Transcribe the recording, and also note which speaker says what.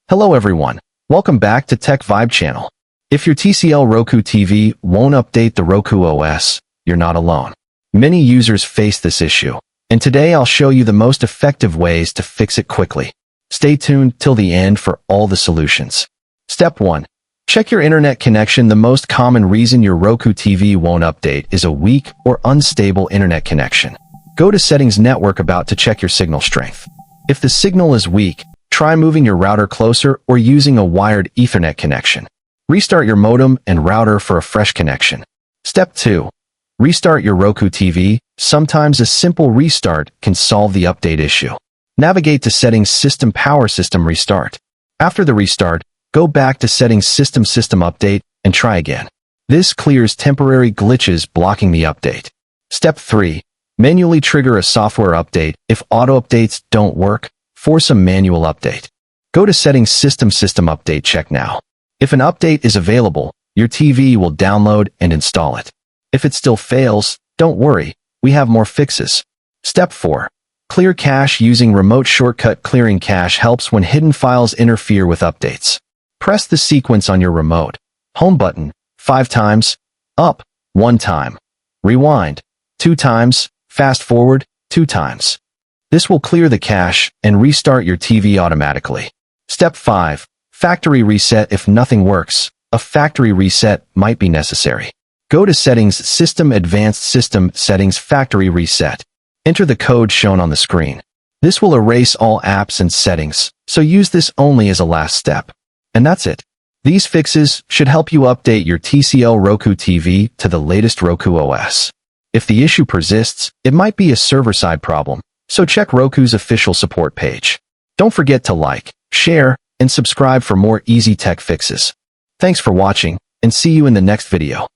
Speaker 1: Hello everyone, welcome back to Tech Vibe channel. If your TCL Roku TV won't update the Roku OS, you're not alone. Many users face this issue, and today I'll show you the most effective ways to fix it quickly. Stay tuned till the end for all the solutions. Step 1. Check your internet connection. The most common reason your Roku TV won't update is a weak or unstable internet connection. Go to Settings Network About to check your signal strength. If the signal is weak, try moving your router closer or using a wired Ethernet connection. Restart your modem and router for a fresh connection. Step 2. Restart your Roku TV. Sometimes a simple restart can solve the update issue. Navigate to Settings System Power System Restart. After the restart, go back to Settings System Update and try again. This clears temporary glitches blocking the update. Step 3. Manually trigger a software update. If auto updates don't work, force a manual update. Go to Settings System Update. Check now. If an update is available, your TV will download and install it. If it still fails, don't worry, we have more fixes. Step 4. Clear cache using remote shortcut. Clearing cache helps when hidden files interfere with updates. Press the sequence on your remote. Home button, 5 times. Up, 1 time. Rewind, 2 times. Fast forward, 2 times. This will clear the cache and restart your TV automatically. Step 5. Factory reset. If nothing works, a factory reset might be necessary. Go to Settings System Advanced System Settings Factory Reset. Enter the code shown on the screen. This will erase all apps and settings, so use this only as a last step. And that's it. These fixes should help you update your TCL Roku TV to the latest Roku OS. If the issue persists, it might be a server-side problem, so check Roku's official support page. Don't forget to like, share, and subscribe for more easy tech fixes. Thanks for watching, and see you in the next video.